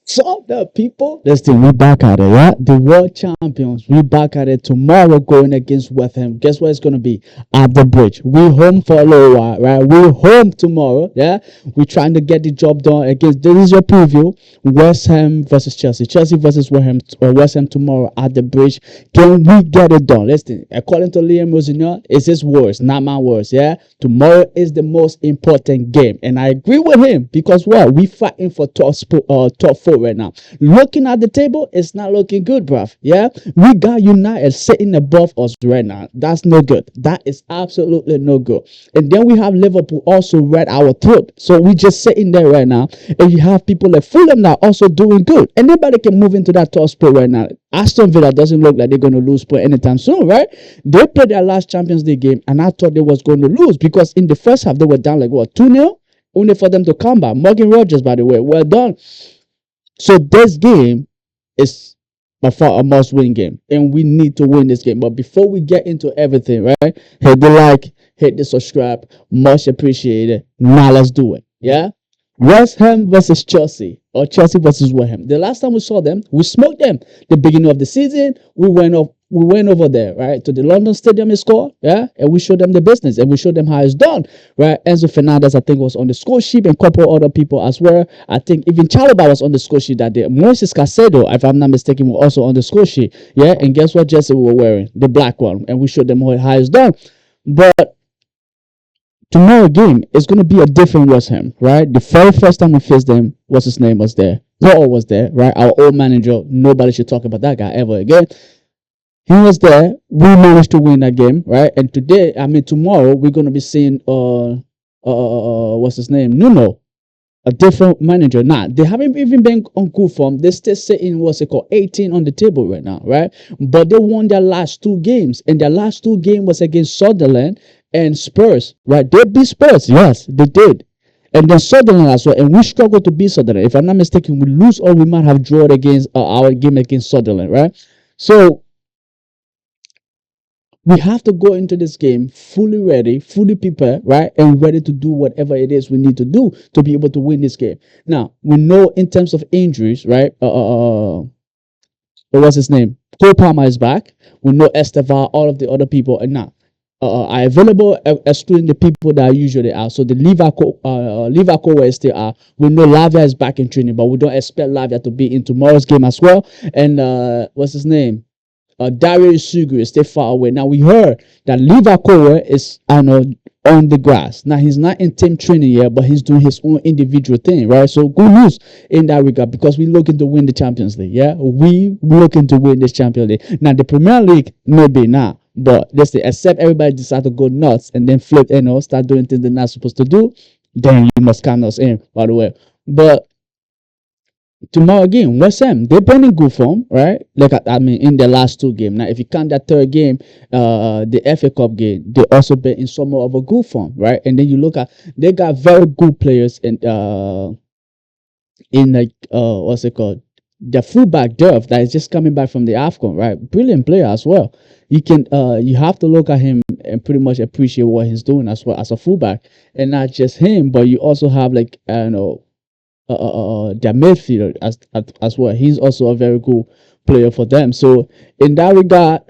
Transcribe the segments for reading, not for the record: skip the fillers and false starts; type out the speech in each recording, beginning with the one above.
So the people, listen, we back at it, yeah? The world champions, we back at it tomorrow going against West Ham. Guess what it's gonna be? At the bridge. We home for a little while, right? We home tomorrow, yeah? We trying to get the job done against, this is your preview. West Ham versus Chelsea. Chelsea versus West Ham tomorrow at the bridge. Can we get it done? Listen, according to Liam Rosenior, it's his words, not my words, yeah? Tomorrow is the most important game. And I agree with him because what? We fighting for top four right now. Looking at the table, it's not looking good, bruv. Yeah, we got United sitting above us right now. That's no good. That is absolutely no good. And then we have Liverpool also right our throat. So we just sitting there right now. And you have people like Fulham that are also doing good. Anybody can move into that top spot right now. Aston Villa doesn't look like they're going to lose point anytime soon, right? They played their last Champions League game, and I thought they was going to lose because in the first half they were down like what 2-0, only for them to come back. Morgan Rogers, by the way, well done. So this game is by far a must-win game, and we need to win this game. But before we get into everything, right? Hit the like, hit the subscribe, much appreciated. Now let's do it. Yeah. West Ham versus Chelsea, or Chelsea versus West Ham. The last time we saw them, we smoked them. The beginning of the season, we went over there, right, to the London Stadium and scored, yeah, and we showed them the business, and we showed them how it's done, right? Enzo Fernandez, I think, was on the score sheet, and a couple other people as well. I think even Chalobah was on the score sheet that day. Moises Caicedo, if I'm not mistaken, was also on the score sheet, yeah. And guess what Jesse we were wearing? The black one, and we showed them how it's done. But tomorrow game is going to be a different West Ham, right? The very first time we faced them, what's his name was there? Paul was there, right? Our old manager. Nobody should talk about that guy ever again. He was there. We managed to win that game, right? And today, tomorrow, we're going to be seeing, what's his name? Nuno, a different manager. Nah, they haven't even been on good form. They're still sitting, 18 on the table right now, right? But they won their last two games, and their last two games was against Sunderland and Spurs, right? They beat Spurs, yes, they did. And then Sunderland as well, and we struggled to beat Sunderland. If I'm not mistaken, we lose or we might have drawn against our game against Sunderland, right? So we have to go into this game fully ready, fully prepared, right? And ready to do whatever it is we need to do to be able to win this game. Now, we know in terms of injuries, right? What's his name? Cole Palmer is back. We know Estevar, all of the other people are now are available, excluding the people that usually are. So the Liverpool is still are. We know Lavia is back in training, but we don't expect Lavia to be in tomorrow's game as well. And what's his name? Darius Sugu is still far away. Now we heard that Liverpool is on the grass. Now he's not in team training yet, but he's doing his own individual thing, right? So good news in that regard because we're looking to win the Champions League. Yeah, we looking to win this Champions League. Now the Premier League maybe not, but let's say except everybody decide to go nuts and then flip, start doing things they're not supposed to do, then you must count us in, by the way. But tomorrow again, West Ham, they've been in good form, right? Like in their last two games. Now, if you count that third game, the FA Cup game, they also been in somewhat of a good form, right? And then you look at they got very good players in like what's it called? The fullback Derv that is just coming back from the AFCON, right? Brilliant player as well. You can you have to look at him and pretty much appreciate what he's doing as well as a fullback, and not just him, but you also have like their midfielder as well. He's also a very good player for them. So in that regard,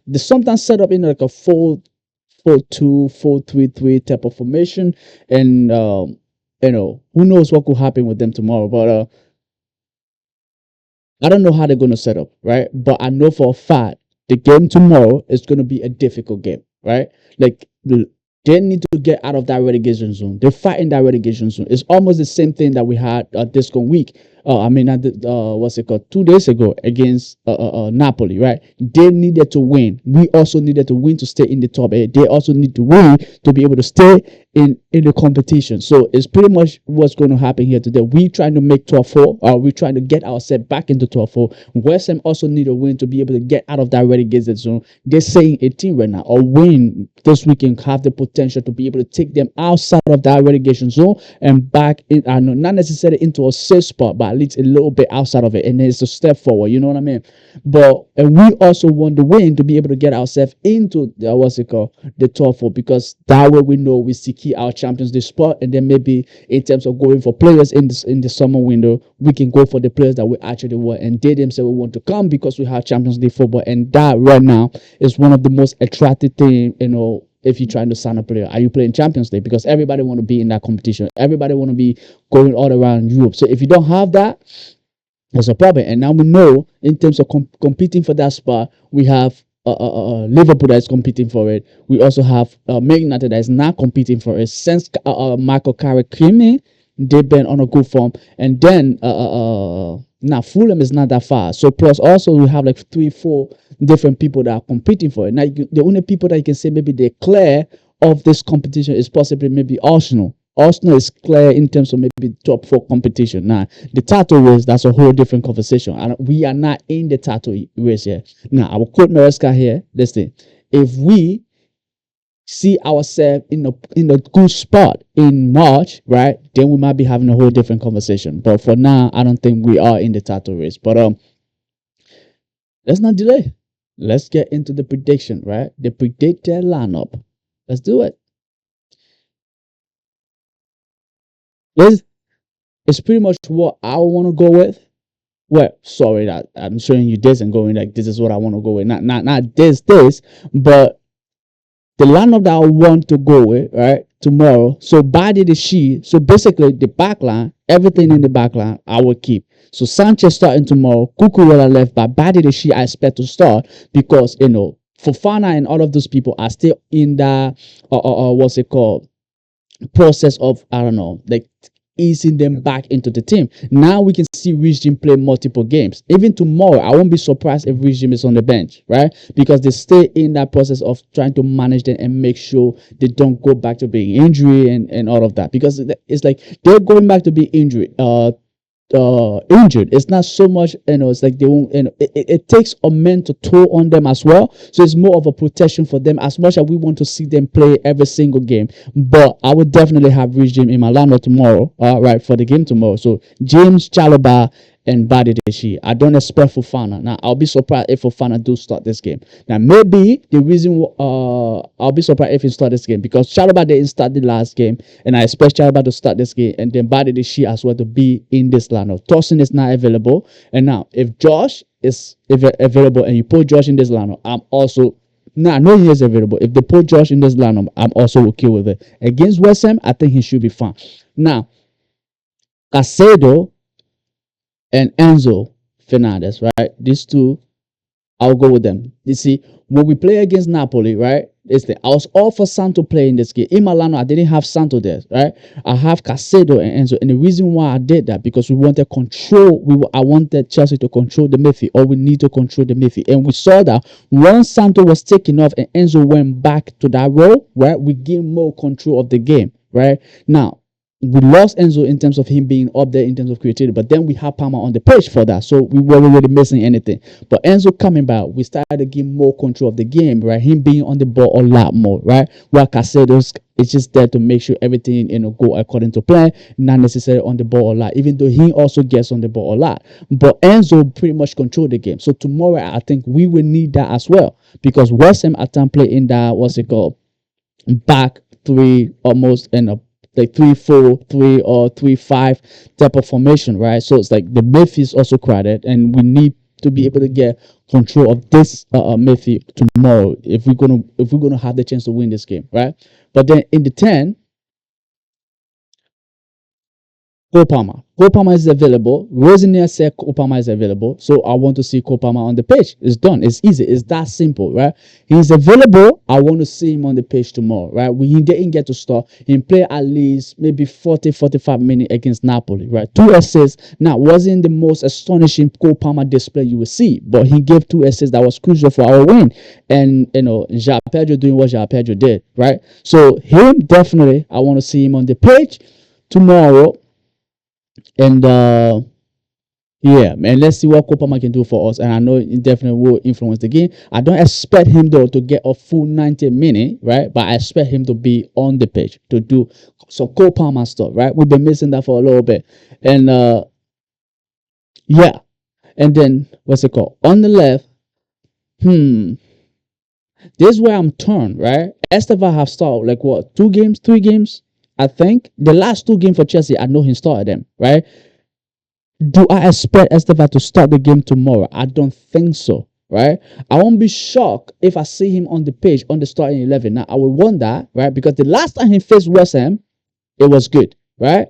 they sometimes set up in like a 4-4-2, 4-3-3 type of formation, and who knows what could happen with them tomorrow. But I don't know how they're gonna set up, right? But I know for a fact the game tomorrow is gonna be a difficult game, right? Like they need to get out of that relegation zone. They're fighting that relegation zone. It's almost the same thing that we had this week. What's it called? 2 days ago against Napoli, right? They needed to win. We also needed to win to stay in the top 8. They also need to win to be able to stay in the competition. So it's pretty much what's going to happen here today. We trying to make 12-4, or we're trying to get ourselves back into 12-4. West Ham also need a win to be able to get out of that relegation zone. They're saying 18 right now. A win this weekend have the potential to be able to take them outside of that relegation zone and back in, not necessarily into a safe spot, but at at least a little bit outside of it, and it's a step forward. You know what I mean? But and we also want the win to be able to get ourselves into the, what's it called, the top four, because that way we know we secure our Champions League spot, and then maybe in terms of going for players in the summer window, we can go for the players that we actually want, and they themselves want to come because we have Champions League football, and that right now is one of the most attractive thing, if you're trying to sign a player. Are you playing Champions League? Because everybody want to be in that competition. Everybody want to be going all around Europe. So if you don't have that, there's a problem. And now we know in terms of competing for that spot, we have Liverpool that is competing for it. We also have Man United that is not competing for it. Since Michael Carrick came in, they've been on a good form. And then now Fulham is not that far. So plus also we have like 3-4 different people that are competing for it. Now the only people that you can say maybe they're clear of this competition is possibly maybe Arsenal. Arsenal is clear in terms of maybe top 4 competition. Now, the title race, that's a whole different conversation. And we are not in the title race here. Now, I will quote Maresca here. Listen, if we see ourselves in a good spot in March, right, then we might be having a whole different conversation. But for now, I don't think we are in the title race. But let's not delay. Let's get into the prediction, right? The predicted lineup. Let's do it. It's pretty much what I want to go with. Well, sorry that I'm showing you this and going like this is what I want to go with. Not this, but the lineup that I want to go with, right, tomorrow. So Badi the she. So basically the back line, everything in the back line, I will keep. So Sanchez starting tomorrow, Cucurella left back, Badi the she I expect to start because Fofana and all of those people are still in the what's it called, process of, I don't know, like easing them back into the team. Now we can see Regime play multiple games. Even tomorrow, I won't be surprised if Regime is on the bench, right? Because they stay in that process of trying to manage them and make sure they don't go back to being injury and all of that. Because it's like they're going back to be injured. It's not so much, it's like they won't, it takes a mental toll on them as well. So it's more of a protection for them, as much as we want to see them play every single game. But I would definitely have Regime in my lineup tomorrow, right, for the game tomorrow. So James, Chalobah, and Badideshi. I don't expect Fofana. Now, I'll be surprised if Fofana do start this game. Now, maybe the reason I'll be surprised if he start this game because Chalobah didn't start the last game, and I expect Chalobah to start this game, and then Badideshi as well to be in this lineup. Tosin is not available, and now if Josh is available and you put Josh in this lineup, I'm also. Nah, no, he is available. If they put Josh in this lineup, I'm also okay with it. Against West Ham, I think he should be fine. Now, Casedo and Enzo Fernandez, right? These two, I'll go with them. You see, when we play against Napoli, right? I was all for Santo playing this game. In Milano, I didn't have Santo there, right? I have Casedo and Enzo. And the reason why I did that, because we wanted control. I wanted Chelsea to control the midfield, or we need to control the midfield. And we saw that once Santo was taken off and Enzo went back to that role, right? We gained more control of the game, right? Now, we lost Enzo in terms of him being up there in terms of creativity, but then we have Palmer on the pitch for that, so we weren't really missing anything. But Enzo coming back, we started to gain more control of the game, right? Him being on the ball a lot more, right? While Casedo's is just there to make sure everything go according to plan, not necessarily on the ball a lot, even though he also gets on the ball a lot. But Enzo pretty much controlled the game. So tomorrow, I think we will need that as well, because West Ham at time play in that back three almost in a like 3-4-3 or 3-5 type of formation, right? So it's like the midfield is also crowded, and we need to be able to get control of this midfield tomorrow if we're gonna have the chance to win this game, right? But then in the 10, Cole is available. Rosenior said Cole is available. So I want to see Cole on the pitch. It's done. It's easy. It's that simple, right? He's available. I want to see him on the pitch tomorrow, right? He didn't get to start. He played at least maybe 40-45 minutes against Napoli, right? 2 assists. Now, wasn't the most astonishing Cole display you will see, but he gave 2 assists that was crucial for our win. And, João Pedro doing what João Pedro did, right? So him, definitely, I want to see him on the pitch tomorrow. And yeah, man, let's see what Kopama can do for us. And I know it definitely will influence the game. I don't expect him though to get a full 90 minutes, right? But I expect him to be on the pitch to do some Kopama stuff, right? We've been missing that for a little bit. And Yeah. And then what's it called? On the left, hmm, this is where I'm torn, right? Esteva have started like what, 2 games, 3 games? I think the last 2 games for Chelsea, I know he started them, right? Do I expect Esteva to start the game tomorrow? I don't think so, right? I won't be shocked if I see him on the page on the starting 11. Now, I will wonder, right? Because the last time he faced West Ham, it was good, right?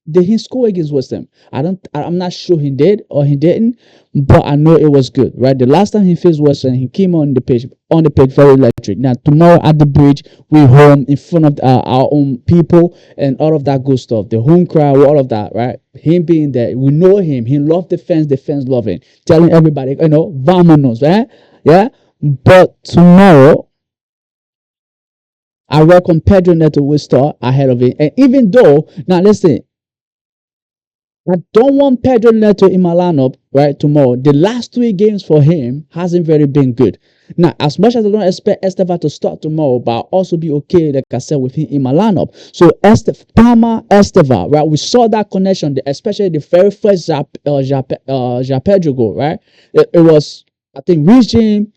Did he score against West Ham? I'm not sure he did or he didn't, but I know it was good, right? The last time he faced West Ham, he came on the pitch very electric. Now tomorrow at the bridge, we home in front of our own people and all of that good stuff. The home crowd, all of that, right? Him being there, we know him. He loved the fans love him, telling everybody, vamonos, right? Yeah. But tomorrow, I reckon Pedro Neto will start ahead of it. And even though, now listen, I don't want Pedro Neto in my lineup right tomorrow. The last 3 games for him hasn't very been good. Now, as much as I don't expect Esteva to start tomorrow, but I'll also be okay, like I said, with him in my lineup. So Palmer, Esteva, right? We saw that connection, especially the very first Pedro goal, right? It was, I think, reaching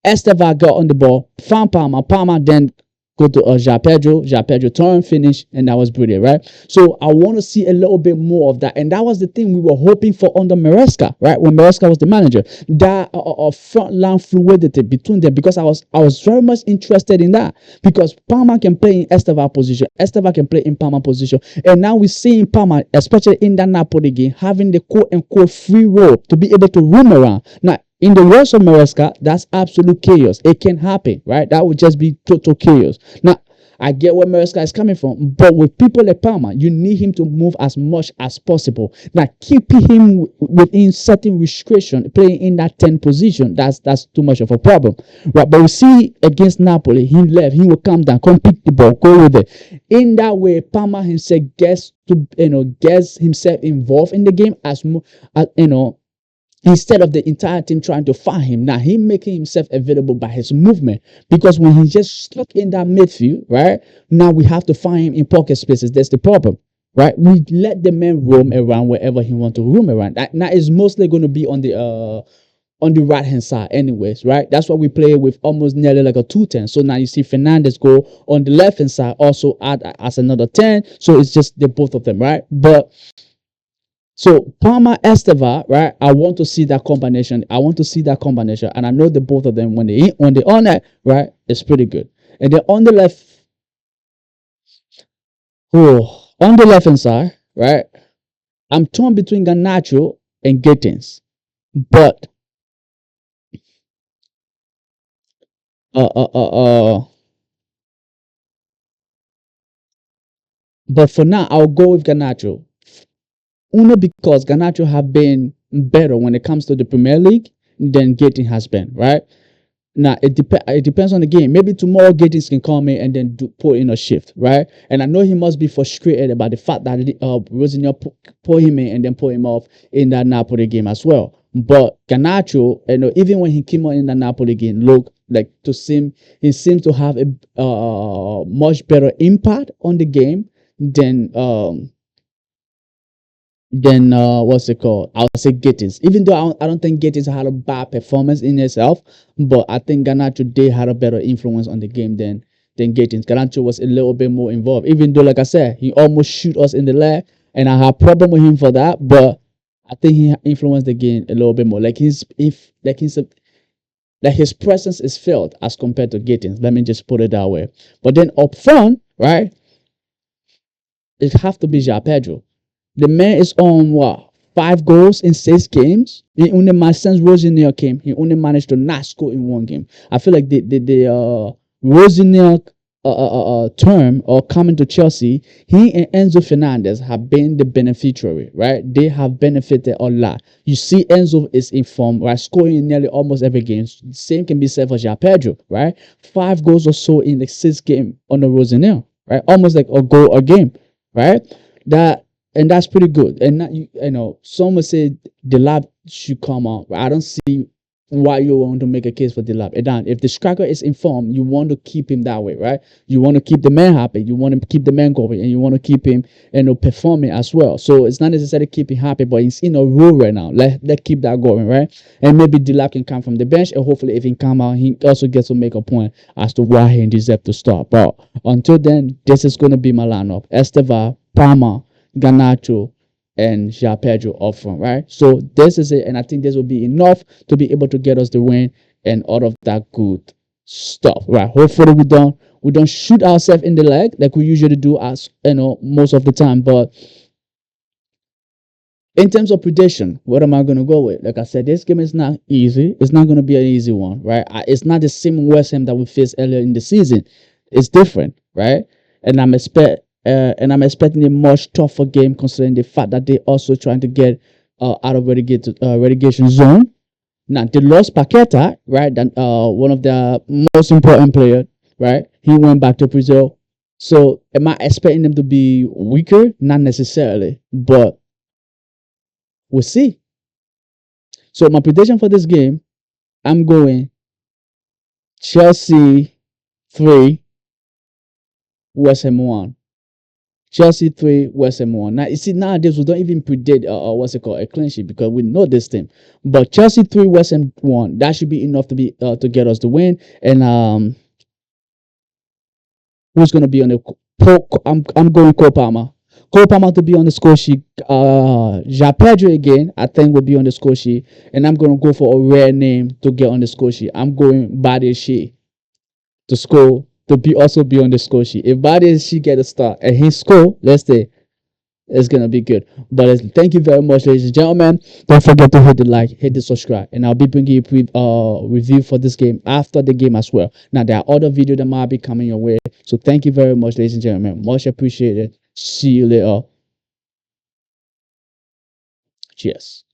Esteva got on the ball, found Palmer. Palmer then go to Pedro turn, finish, and that was brilliant, right? So I want to see a little bit more of that, and that was the thing we were hoping for under Maresca, right? When Maresca was the manager, that front line fluidity between them, because I was very much interested in that, because Palmer can play in Esteva position, Esteva can play in Palmer position, and now we see in Palmer, especially in that Napoli game, having the quote unquote free role to be able to roam around. Now, in the words of Maresca, that's absolute chaos. It can happen, right? That would just be total chaos. Now, I get where Maresca is coming from, but with people like Palmer, you need him to move as much as possible. Now, keeping him within certain restriction, playing in that 10 position, that's too much of a problem, right? But we see against Napoli, he left, he will come down, come pick the ball, go with it. In that way, Palmer himself gets himself involved in the game instead of the entire team trying to find him. Now he making himself available by his movement, because when he's just stuck in that midfield, right? Now we have to find him in pocket spaces. That's the problem, right? We let the man roam around wherever he want to roam around. That now is mostly going to be on the right hand side anyways, right? That's why we play with almost nearly like a 2-10. So now you see Fernandez go on the left hand side, also add as another 10. So it's just the both of them, right? But so Palmer Esteva, right? I want to see that combination. And I know the both of them when they on it, right? It's pretty good. And then on the left, on the left hand side, right? I'm torn between Garnacho and Gittins, but uh uh uh uh. But for now, I'll go with Garnacho. Only because Garnacho have been better when it comes to the Premier League than Gittins has been, right? Now it depends on the game. Maybe tomorrow Gittins can come in and then put in a shift, right? And I know he must be frustrated about the fact that Rosenior put him in and then put him off in that Napoli game as well. But Garnacho, even when he came on in the Napoli game, look like he seems to have a much better impact on the game than what's it called? I'll say Gittins. Even though I don't think Gittins had a bad performance in itself, but I think Garnacho did had a better influence on the game than Gittins. Garnacho was a little bit more involved. Even though, like I said, he almost shoot us in the leg, and I have problem with him for that. But I think he influenced the game a little bit more. Like his presence is felt as compared to Gittins. Let me just put it that way. But then up front, right? It have to be Ja Pedro. The man is on what? 5 goals in 6 games. He only since Rosenior came, he only managed to not score in 1 game. I feel like the Rosenior term or coming to Chelsea, he and Enzo Fernandez have been the beneficiary, right? They have benefited a lot. You see, Enzo is in form, right? Scoring in nearly almost every game. Same can be said for Ja Pedro, right? 5 goals or so in the 6 game on the Rosenior, right? Almost like a goal a game, right? That's pretty good. And some would say the lab should come out. I don't see why you want to make a case for Delap. And then if the striker is informed, you want to keep him that way, right? You want to keep the man happy, you want to keep the man going, and you want to keep him, performing as well. So it's not necessarily keep him happy, but he's in a role right now. Let keep that going, right? And maybe Delap can come from the bench, and hopefully if he come out, he also gets to make a point as to why he deserves to start. But until then, this is going to be my lineup: Esteva, Palmer, Ganacho, and Jean Pedro up front, right? So this is it, and I think this will be enough to be able to get us the win and all of that good stuff, right? Hopefully we don't shoot ourselves in the leg like we usually do, as most of the time. But in terms of prediction, what am I going to go with? Like I said, this game is not easy. It's not going to be an easy one, right? It's not the same West Ham that we faced earlier in the season. It's different, right? And I'm expecting a much tougher game, considering the fact that they also trying to get out of relegation zone. Now they lost Paqueta, right? That one of the most important players, right? He went back to Brazil. So am I expecting them to be weaker? Not necessarily, but we'll see. So my prediction for this game, I'm going Chelsea 3, West Ham 1. Chelsea 3, West Ham 1. Now, you see, nowadays we don't even predict what's it called, a clean sheet, because we know this team. But Chelsea 3, West Ham 1. That should be enough to get us the win. And who's gonna be on the I'm going Cole Palmer. Cole Palmer to be on the score sheet. Ja Pedro again, I think will be on the score sheet. And I'm gonna go for a rare name to get on the score sheet. I'm going Badiashile to score, to be also be on the score sheet. If Badiashile get a start and he score, let's say it's gonna be good. But thank you very much, ladies and gentlemen. Don't forget to hit the like, hit the subscribe, and I'll be bringing you a review for this game after the game as well. Now there are other videos that might be coming your way. So thank you very much, ladies and gentlemen. Much appreciated. See you later. Cheers.